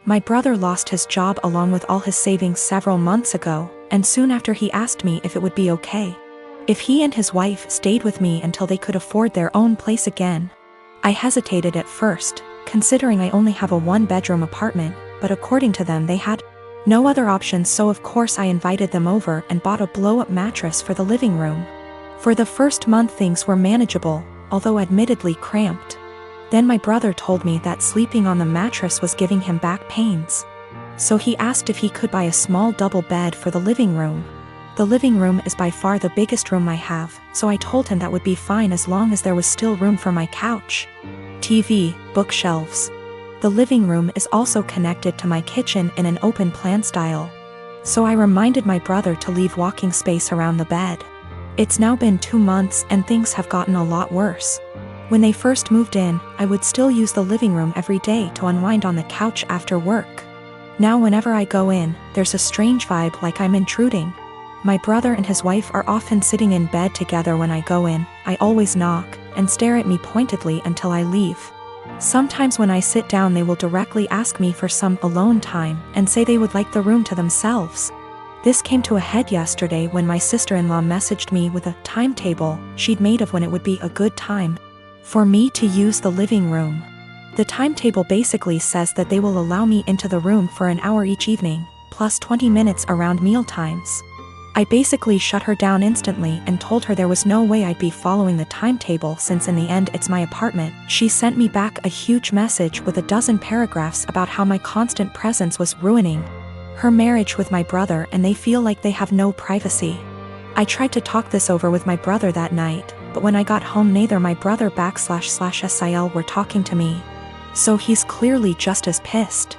My brother lost his job along with all his savings several months ago, and soon after he asked me if it would be okay if he and his wife stayed with me until they could afford their own place again. I hesitated at first, considering I only have a one-bedroom apartment, but according to them they had no other options, so of course I invited them over and bought a blow-up mattress for the living room. For the first month things were manageable, although admittedly cramped. Then my brother told me that sleeping on the mattress was giving him back pains. So he asked if he could buy a small double bed for the living room. The living room is by far the biggest room I have, so I told him that would be fine as long as there was still room for my couch, TV, bookshelves. The living room is also connected to my kitchen in an open plan style. So I reminded my brother to leave walking space around the bed. It's now been 2 months and things have gotten a lot worse. When they first moved in, I would still use the living room every day to unwind on the couch after work. Now whenever I go in, there's a strange vibe like I'm intruding. My brother and his wife are often sitting in bed together when I go in. I always knock and stare at me pointedly until I leave. Sometimes when I sit down they will directly ask me for some alone time and say they would like the room to themselves. This came to a head yesterday when my sister-in-law messaged me with a timetable she'd made of when it would be a good time for me to use the living room. The timetable basically says that they will allow me into the room for an hour each evening, plus 20 minutes around meal times. I basically shut her down instantly and told her there was no way I'd be following the timetable since in the end it's my apartment. She sent me back a huge message with a dozen paragraphs about how my constant presence was ruining her marriage with my brother and they feel like they have no privacy. I tried to talk this over with my brother that night, but when I got home neither my brother //SIL were talking to me. So he's clearly just as pissed.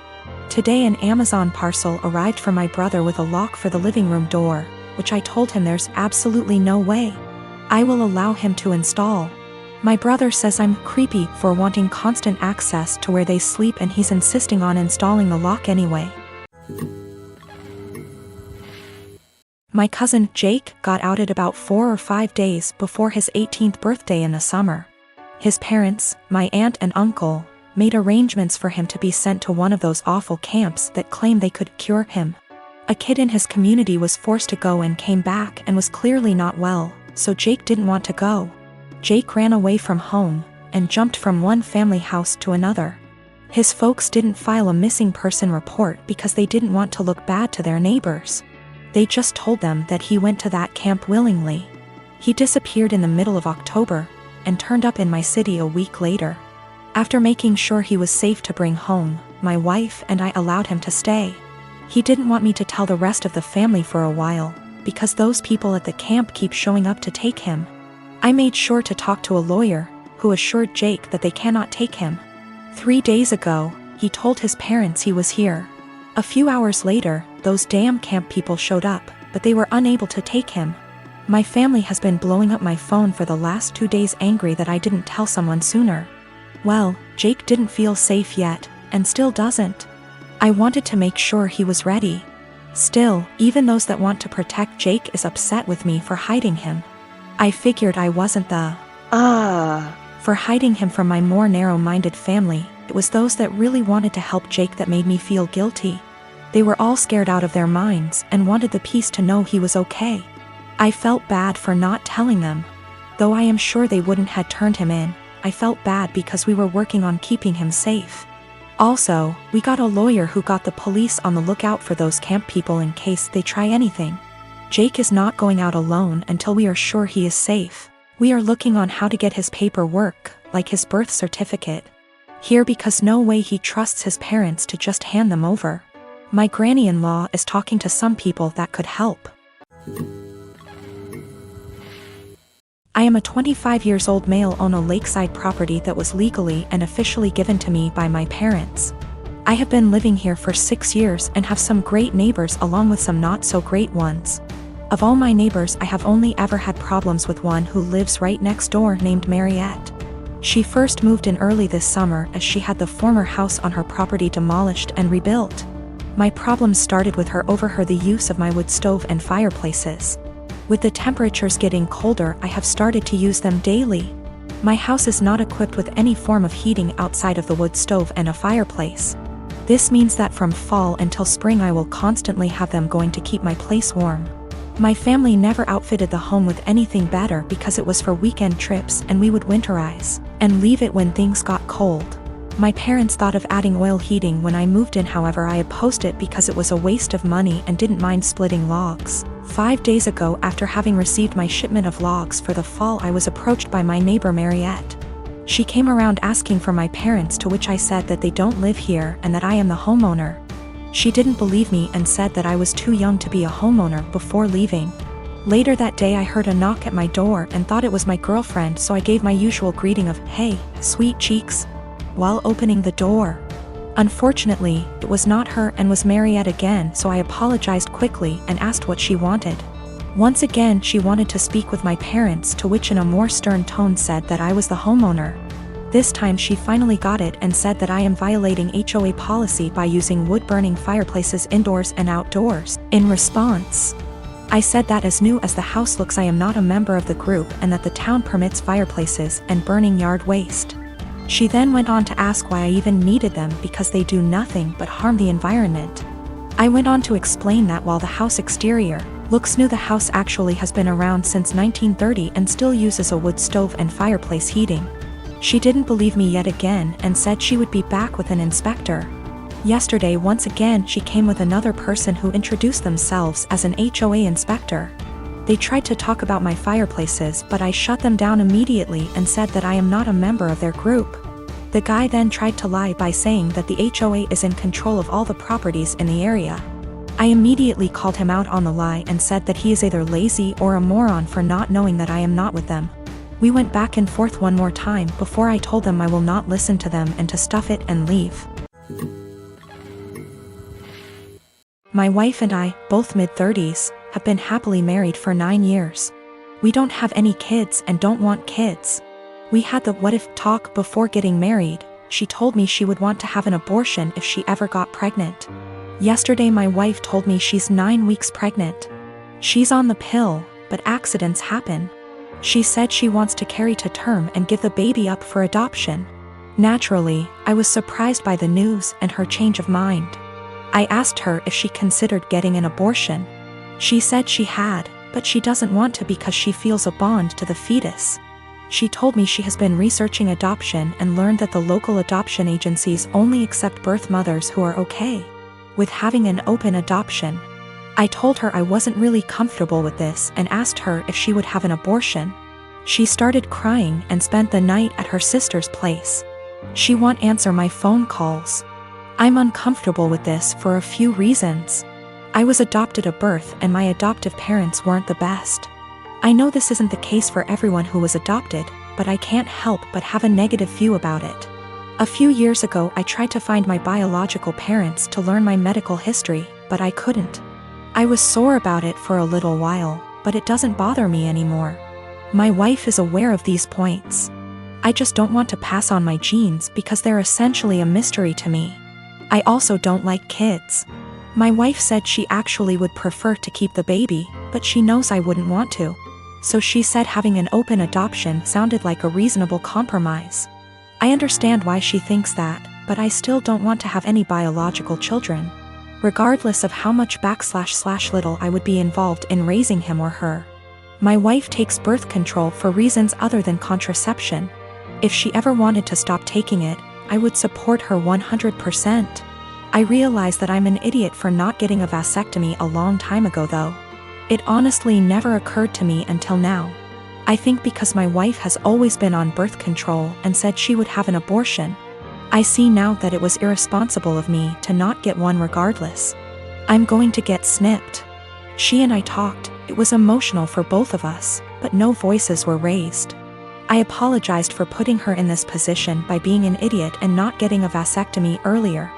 Today an Amazon parcel arrived for my brother with a lock for the living room door, which I told him there's absolutely no way I will allow him to install. My brother says I'm creepy for wanting constant access to where they sleep and he's insisting on installing the lock anyway. My cousin Jake got outed about 4 or 5 days before his 18th birthday in the summer. His parents, my aunt and uncle, made arrangements for him to be sent to one of those awful camps that claim they could cure him. A kid in his community was forced to go and came back and was clearly not well, so Jake didn't want to go. Jake ran away from home and jumped from one family house to another. His folks didn't file a missing person report because they didn't want to look bad to their neighbors. They just told them that he went to that camp willingly. He disappeared in the middle of October and turned up in my city a week later. After making sure he was safe to bring home, my wife and I allowed him to stay. He didn't want me to tell the rest of the family for a while, because those people at the camp keep showing up to take him. I made sure to talk to a lawyer, who assured Jake that they cannot take him. 3 days ago, he told his parents he was here. A few hours later, those damn camp people showed up, but they were unable to take him. My family has been blowing up my phone for the last 2 days angry that I didn't tell someone sooner. Well, Jake didn't feel safe yet, and still doesn't. I wanted to make sure he was ready. Still, even those that want to protect Jake is upset with me for hiding him. I figured I wasn't the for hiding him from my more narrow-minded family. It was those that really wanted to help Jake that made me feel guilty. They were all scared out of their minds and wanted the peace to know he was okay. I felt bad for not telling them. Though I am sure they wouldn't had turned him in, I felt bad because we were working on keeping him safe. Also, we got a lawyer who got the police on the lookout for those camp people in case they try anything. Jake is not going out alone until we are sure he is safe. We are looking on how to get his paperwork, like his birth certificate, here because no way he trusts his parents to just hand them over. My granny-in-law is talking to some people that could help. I am a 25-year-old male on a lakeside property that was legally and officially given to me by my parents. I have been living here for 6 years and have some great neighbors along with some not-so-great ones. Of all my neighbors, I have only ever had problems with one who lives right next door named Mariette. She first moved in early this summer as she had the former house on her property demolished and rebuilt. My problems started with her over the use of my wood stove and fireplaces. With the temperatures getting colder, I have started to use them daily. My house is not equipped with any form of heating outside of the wood stove and a fireplace. This means that from fall until spring I will constantly have them going to keep my place warm. My family never outfitted the home with anything better because it was for weekend trips and we would winterize and leave it when things got cold. My parents thought of adding oil heating when I moved in, however I opposed it because it was a waste of money and didn't mind splitting logs. 5 days ago, after having received my shipment of logs for the fall, I was approached by my neighbor Mariette. She came around asking for my parents, to which I said that they don't live here and that I am the homeowner. She didn't believe me and said that I was too young to be a homeowner before leaving. Later that day I heard a knock at my door and thought it was my girlfriend, so I gave my usual greeting of, "Hey, sweet cheeks," while opening the door. Unfortunately, it was not her and was Mariette again, so I apologized quickly and asked what she wanted. Once again she wanted to speak with my parents, to which in a more stern tone said that I was the homeowner. This time she finally got it and said that I am violating HOA policy by using wood-burning fireplaces indoors and outdoors. In response, I said that as new as the house looks I am not a member of the group and that the town permits fireplaces and burning yard waste. She then went on to ask why I even needed them because they do nothing but harm the environment. I went on to explain that while the house exterior looks new, the house actually has been around since 1930 and still uses a wood stove and fireplace heating. She didn't believe me yet again and said she would be back with an inspector. Yesterday once again she came with another person who introduced themselves as an HOA inspector. They tried to talk about my fireplaces, but I shut them down immediately and said that I am not a member of their group. The guy then tried to lie by saying that the HOA is in control of all the properties in the area. I immediately called him out on the lie and said that he is either lazy or a moron for not knowing that I am not with them. We went back and forth one more time before I told them I will not listen to them and to stuff it and leave. My wife and I, both mid-30s, have been happily married for 9 years. We don't have any kids and don't want kids. We had the what if talk before getting married. She told me she would want to have an abortion if she ever got pregnant. Yesterday my wife told me she's 9 weeks pregnant. She's on the pill, but accidents happen. She said she wants to carry to term and give the baby up for adoption. Naturally, I was surprised by the news and her change of mind. I asked her if she considered getting an abortion. She said she had, but she doesn't want to because she feels a bond to the fetus. She told me she has been researching adoption and learned that the local adoption agencies only accept birth mothers who are okay with having an open adoption. I told her I wasn't really comfortable with this and asked her if she would have an abortion. She started crying and spent the night at her sister's place. She won't answer my phone calls. I'm uncomfortable with this for a few reasons. I was adopted at birth and my adoptive parents weren't the best. I know this isn't the case for everyone who was adopted, but I can't help but have a negative view about it. A few years ago I tried to find my biological parents to learn my medical history, but I couldn't. I was sore about it for a little while, but it doesn't bother me anymore. My wife is aware of these points. I just don't want to pass on my genes because they're essentially a mystery to me. I also don't like kids. My wife said she actually would prefer to keep the baby, but she knows I wouldn't want to. So she said having an open adoption sounded like a reasonable compromise. I understand why she thinks that, but I still don't want to have any biological children, regardless of how much / little I would be involved in raising him or her. My wife takes birth control for reasons other than contraception. If she ever wanted to stop taking it, I would support her 100%. I realize that I'm an idiot for not getting a vasectomy a long time ago though. It honestly never occurred to me until now. I think because my wife has always been on birth control and said she would have an abortion, I see now that it was irresponsible of me to not get one regardless. I'm going to get snipped. She and I talked, it was emotional for both of us, but no voices were raised. I apologized for putting her in this position by being an idiot and not getting a vasectomy earlier.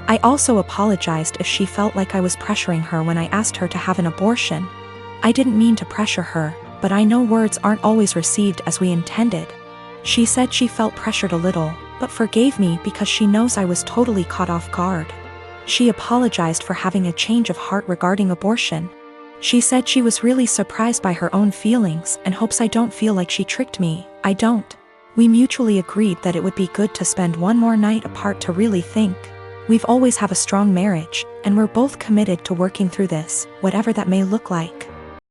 I also apologized if she felt like I was pressuring her when I asked her to have an abortion. I didn't mean to pressure her, but I know words aren't always received as we intended. She said she felt pressured a little, but forgave me because she knows I was totally caught off guard. She apologized for having a change of heart regarding abortion. She said she was really surprised by her own feelings and hopes I don't feel like she tricked me. I don't. We mutually agreed that it would be good to spend one more night apart to really think. We've always have a strong marriage, and we're both committed to working through this, whatever that may look like.